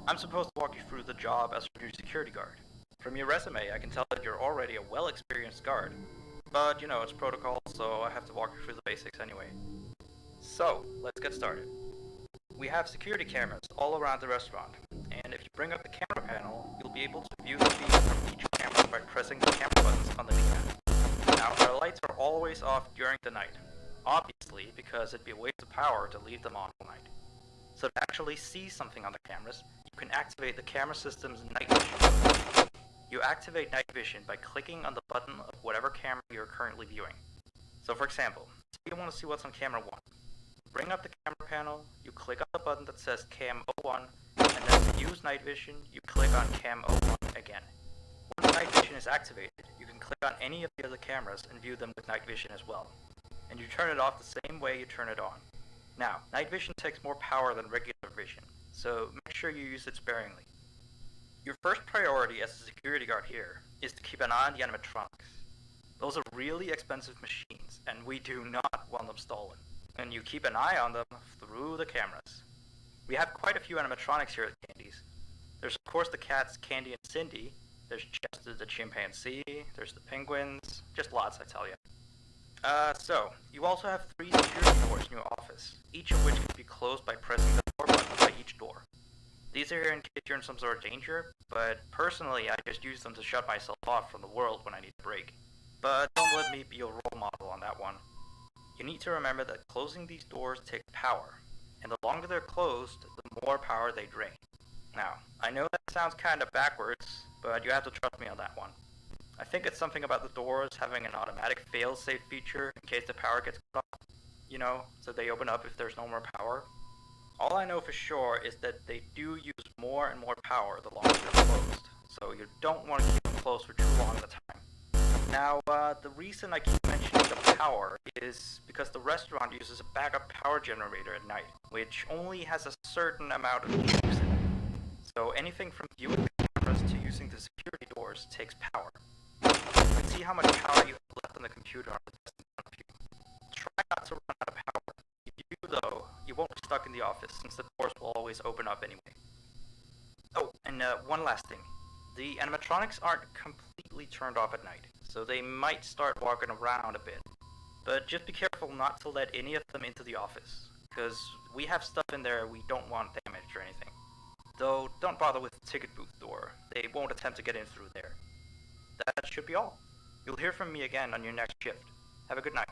I'm supposed to walk you through the job as a new security guard. From your resume, I can tell that you're already a well-experienced guard. But, it's protocol, so I have to walk you through the basics anyway. So, let's get started. We have security cameras all around the restaurant, and if you bring up the camera panel, you'll be able to view the feed from each camera by pressing the camera buttons underneath it. Now, our lights are always off during the night, obviously because it'd be a waste of power to leave them on all night. So to actually see something on the cameras, you can activate the camera system's night vision. You activate night vision by clicking on the button of whatever camera you're currently viewing. So for example, say you want to see what's on camera 1. Bring up the camera panel, you click on the button that says Cam 01, and then to use night vision, you click on Cam 01 again. Once night vision is activated, you can click on any of the other cameras and view them with night vision as well. And you turn it off the same way you turn it on. Now, night vision takes more power than regular vision, so make sure you use it sparingly. Your first priority as a security guard here is to keep an eye on the animatronics. Those are really expensive machines, and we do not want them stolen. And you keep an eye on them through the cameras. We have quite a few animatronics here at Candy's. There's of course the cats Candy and Cindy, there's Chester the chimpanzee, there's the penguins, just lots I tell you. So, you also have 3 security doors in your office, each of which can be closed by pressing the door button by each door. These are here in case you're in some sort of danger, but personally I just use them to shut myself off from the world when I need a break. But don't let me be your role model on that one. You need to remember that closing these doors takes power, and the longer they're closed, the more power they drain. Now, I know that sounds kinda backwards, but you have to trust me on that one. I think it's something about the doors having an automatic fail-safe feature in case the power gets cut off, so they open up if there's no more power. All I know for sure is that they do use more and more power the longer they're closed, so you don't want to keep them closed for too long at a time. Now, the reason I keep mentioning the power is because the restaurant uses a backup power generator at night, which only has a certain amount of juice in it. So anything from viewing the cameras to using the security doors takes power. You can see how much power you have left on the computer on the desk in front of you. Try not to run out of power. If you do though, you won't be stuck in the office since the doors will always open up anyway. Oh, and one last thing. The animatronics aren't completely turned off at night, so they might start walking around a bit. But just be careful not to let any of them into the office, because we have stuff in there we don't want damaged or anything. Though, don't bother with the ticket booth door, they won't attempt to get in through there. That should be all. You'll hear from me again on your next shift. Have a good night.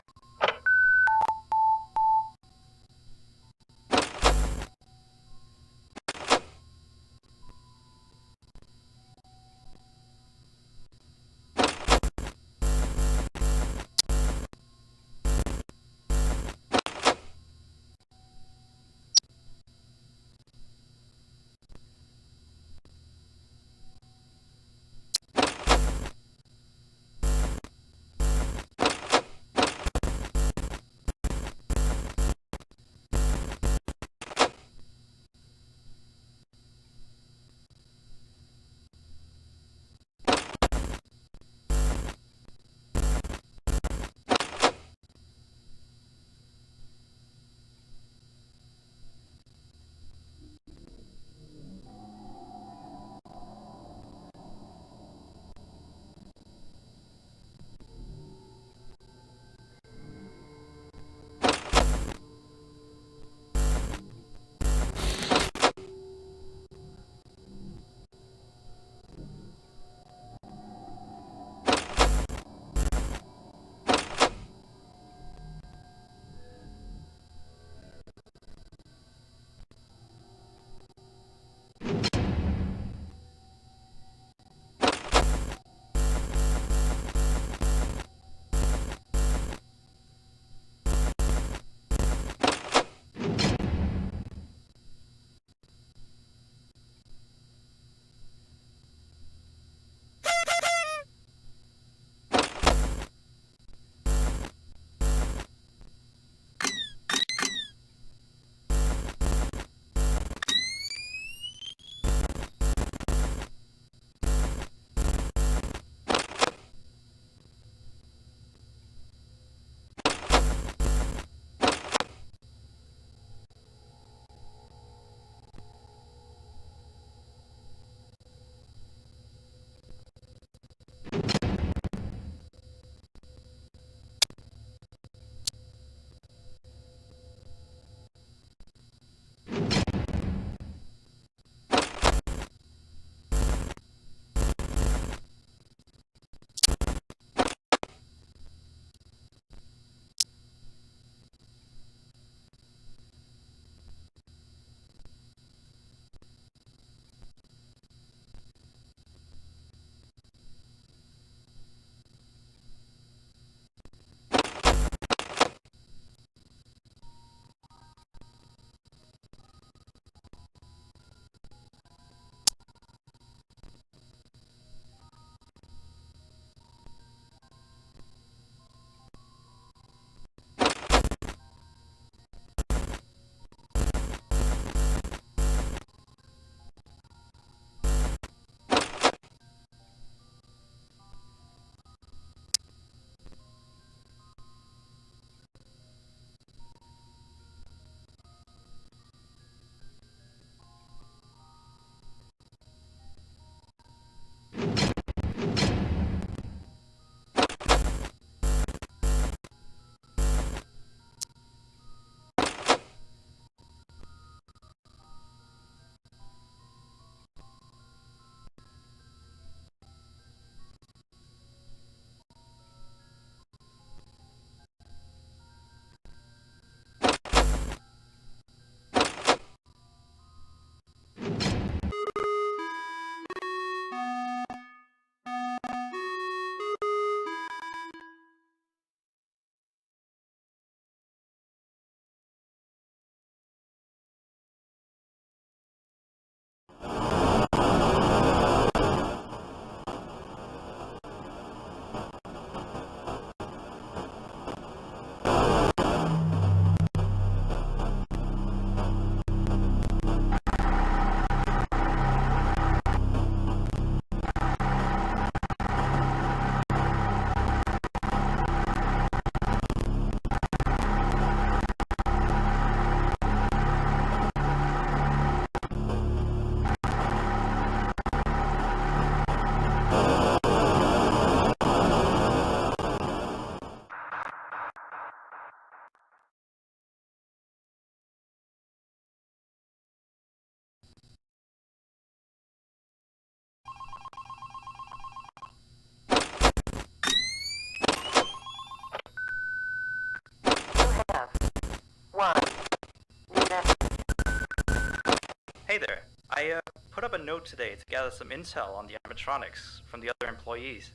put up a note today to gather some intel on the animatronics from the other employees.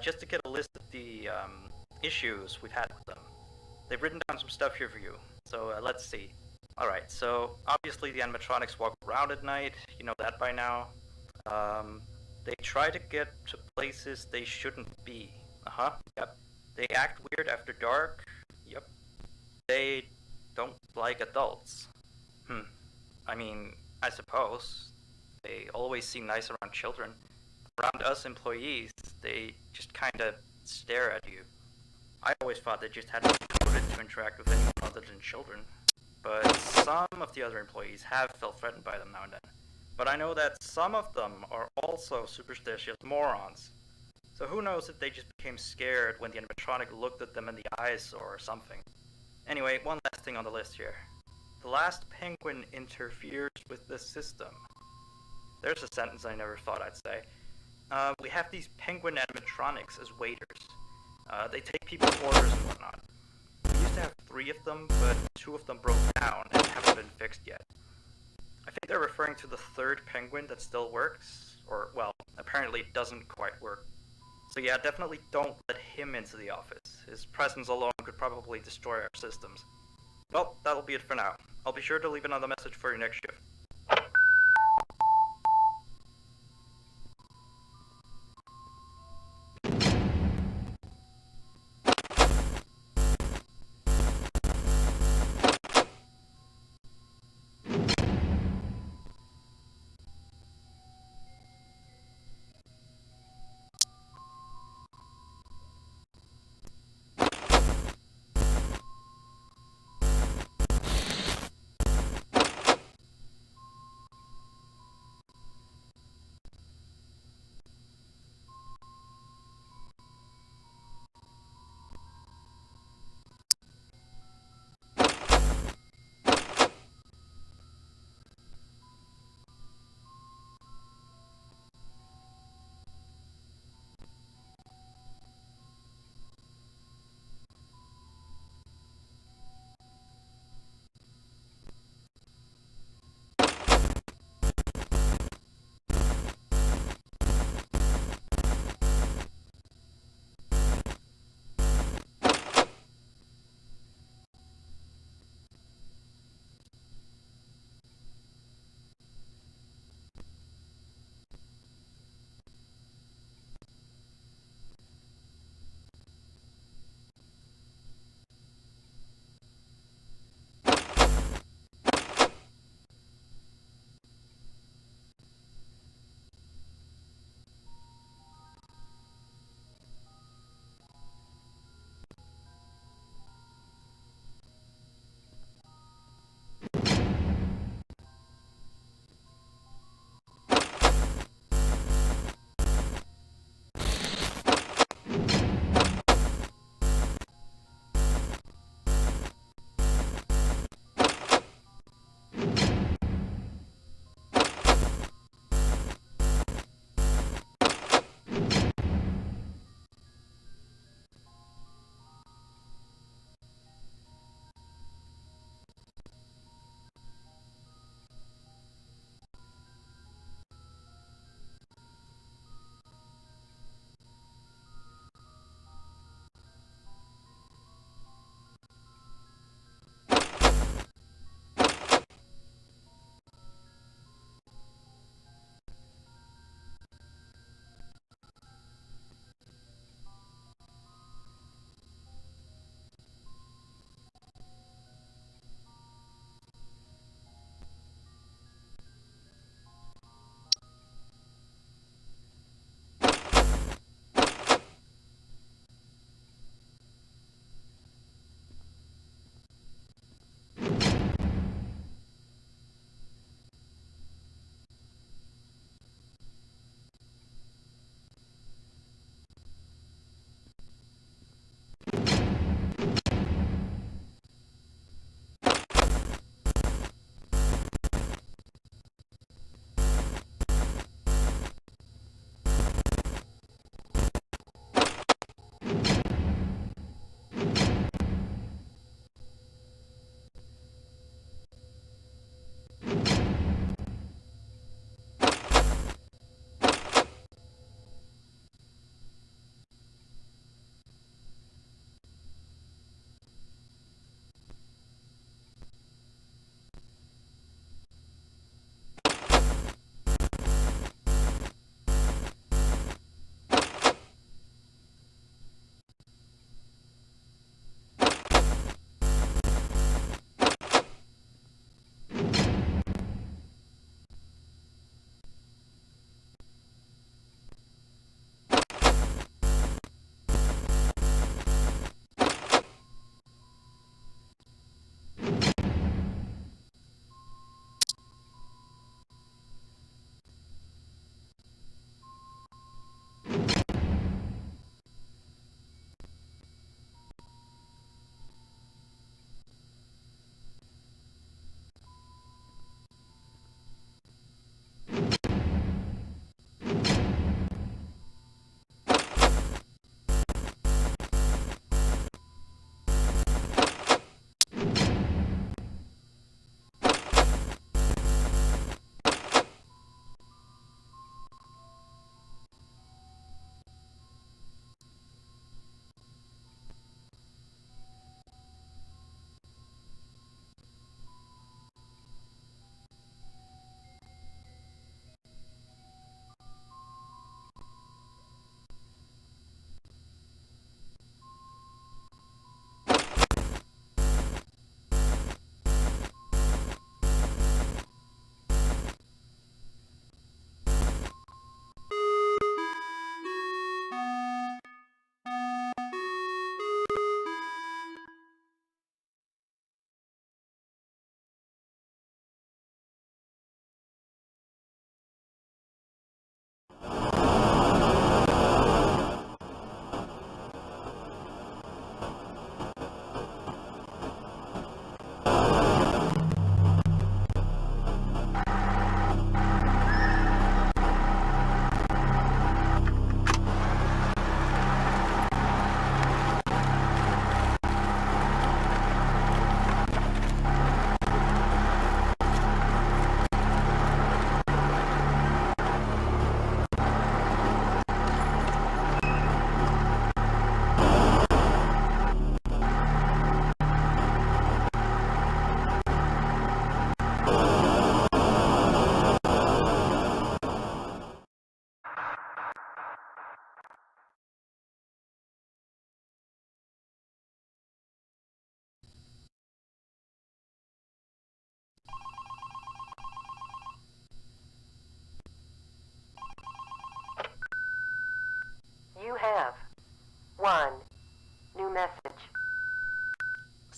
Just to get a list of the issues we've had with them. They've written down some stuff here for you. So let's see. Alright, so obviously the animatronics walk around at night. You know that by now. They try to get to places they shouldn't be. Yep. They act weird after dark. Yep. They don't like adults. I mean, I suppose. They always seem nice around children. Around us employees, they just kinda stare at you. I always thought they just had to be coded to interact with anyone other than children. But some of the other employees have felt threatened by them now and then. But I know that some of them are also superstitious morons. So who knows if they just became scared when the animatronic looked at them in the eyes or something. Anyway, one last thing on the list here. The last penguin interferes with the system. There's a sentence I never thought I'd say. We have these penguin animatronics as waiters. They take people's orders and whatnot. We used to have 3 of them, but 2 of them broke down and haven't been fixed yet. I think they're referring to the 3rd penguin that still works, or, well, apparently it doesn't quite work. So yeah, definitely don't let him into the office. His presence alone could probably destroy our systems. Well, that'll be it for now. I'll be sure to leave another message for your next shift.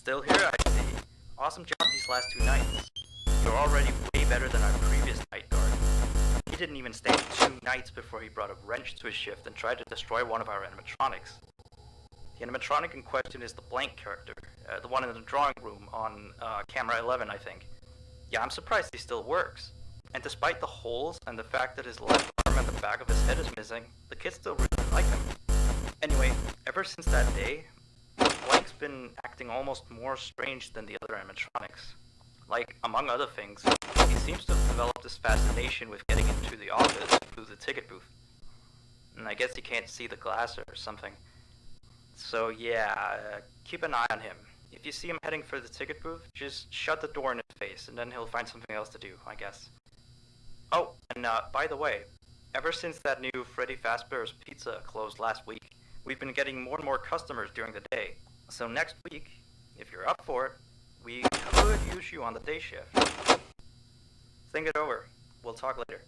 Still here, I see. Awesome job these last 2 nights. You're already way better than our previous night guard. He didn't even stay 2 nights before he brought a wrench to his shift and tried to destroy one of our animatronics. The animatronic in question is the blank character, the one in the drawing room on camera 11, I think. Yeah, I'm surprised he still works. And despite the holes and the fact that his left arm and the back of his head is missing, the kids still really like him. Anyway, ever since that day, Blank's been acting almost more strange than the other animatronics. Like, among other things, he seems to have developed this fascination with getting into the office through the ticket booth. And I guess he can't see the glass or something. So yeah, keep an eye on him. If you see him heading for the ticket booth, just shut the door in his face, and then he'll find something else to do, I guess. Oh, and by the way, ever since that new Freddy Fazbear's Pizza closed last week, we've been getting more and more customers during the day. So next week, if you're up for it, we could use you on the day shift. Think it over. We'll talk later.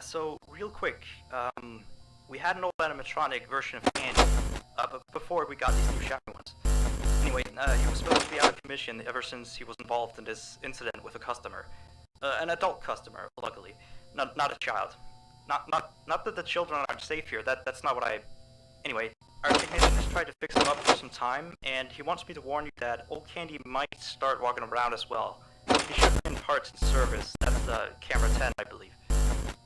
So real quick, we had an old animatronic version of Candy, but before we got these new shiny ones. Anyway, he was supposed to be out of commission ever since he was involved in this incident with a customer. An adult customer, luckily. Not a child. Not that the children aren't safe here, that's not what I... Anyway, our technician has tried to fix him up for some time, and he wants me to warn you that old Candy might start walking around as well. He should be in parts and service, that's camera 10, I believe.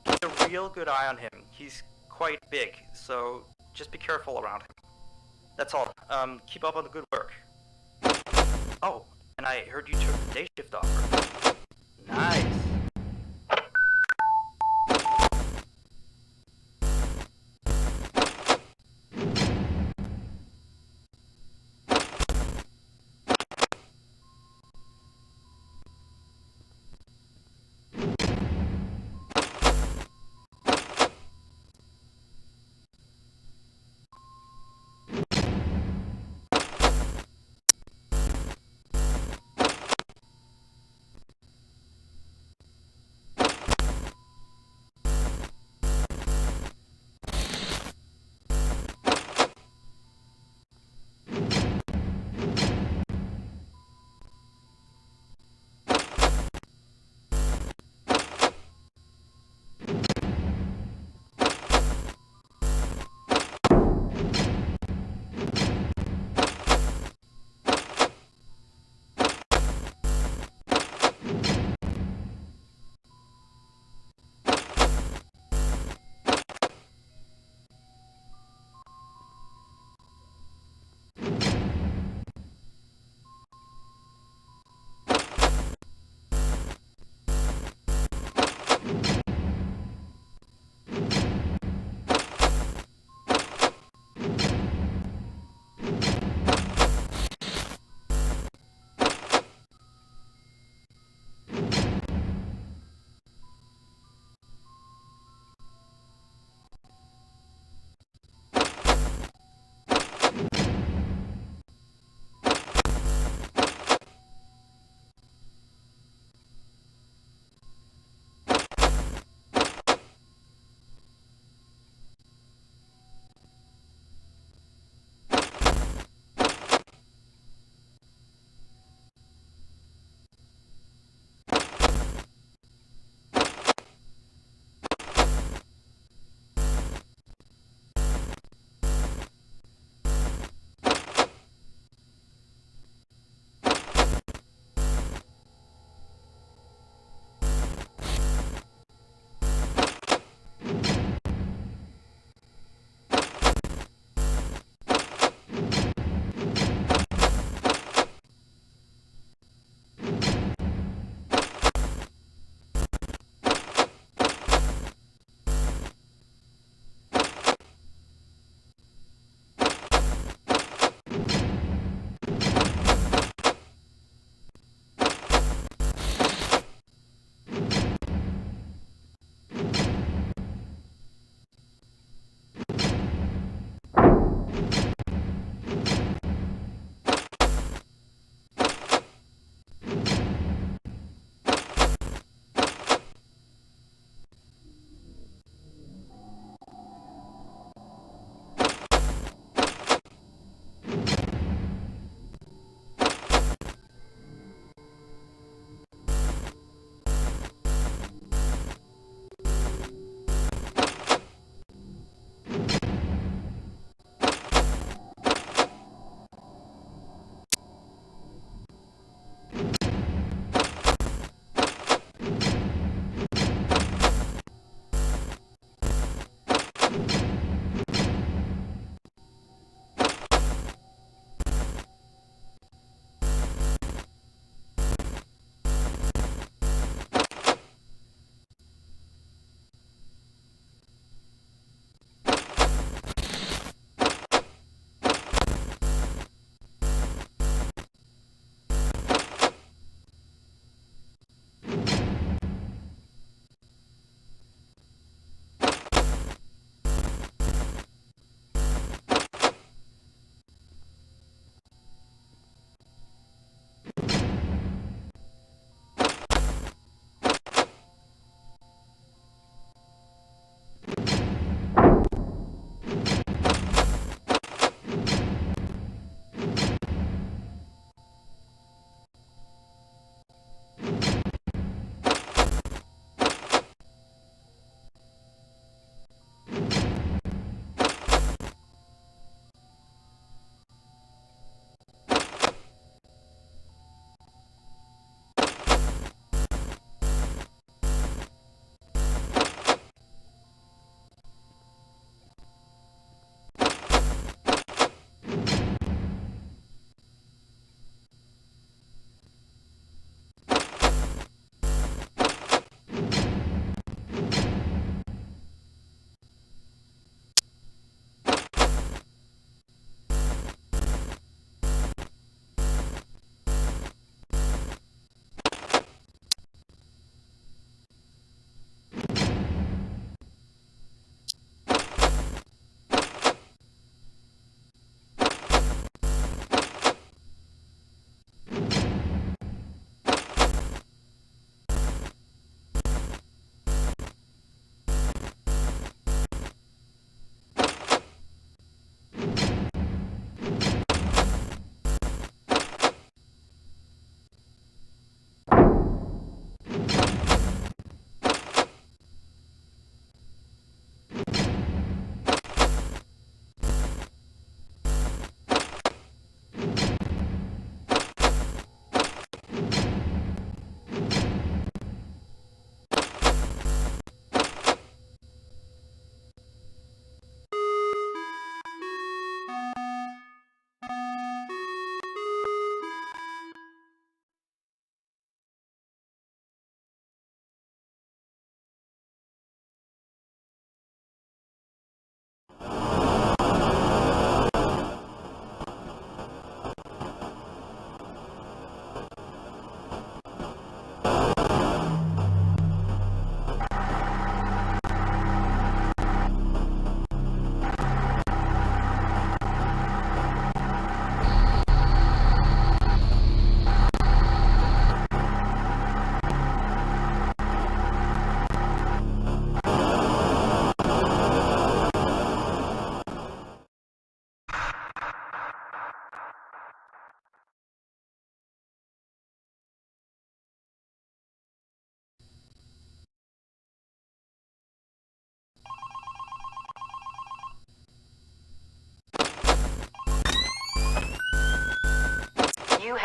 Keep a real good eye on him, he's quite big, so just be careful around him. That's all, keep up on the good work. Oh, and I heard you took the day shift offer. Nice.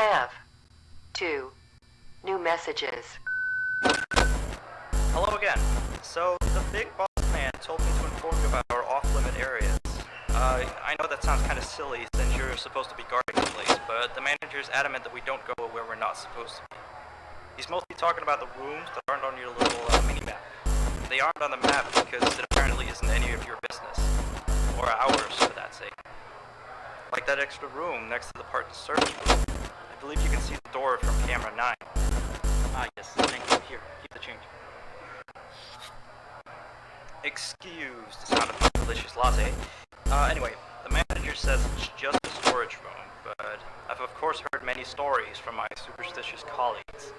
have 2 new messages. Hello again. So, the big boss man told me to inform you about our off-limit areas. I know that sounds kind of silly since you're supposed to be guarding the place, but the manager's adamant that we don't go where we're not supposed to be. He's mostly talking about the rooms that aren't on your little mini-map. They aren't on the map because it apparently isn't any of your business. Or ours, for that sake. Like that extra room next to the part service room. I believe you can see the door from camera 9. Ah, yes, thank you. Here, keep the change. Excuse the sound of my delicious latte. Anyway, the manager says it's just a storage room, but I've of course heard many stories from my superstitious colleagues.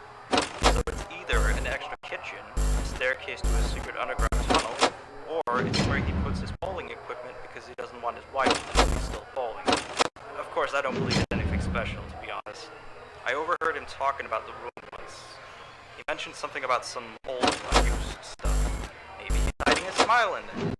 So it's either an extra kitchen, a staircase to a secret underground tunnel, or it's where he puts his bowling equipment because he doesn't want his wife to know he's still bowling. Of course, I don't believe it's anything special, to be honest. I overheard him talking about the room once. He mentioned something about some old, unused stuff. Maybe he's hiding a smile in there.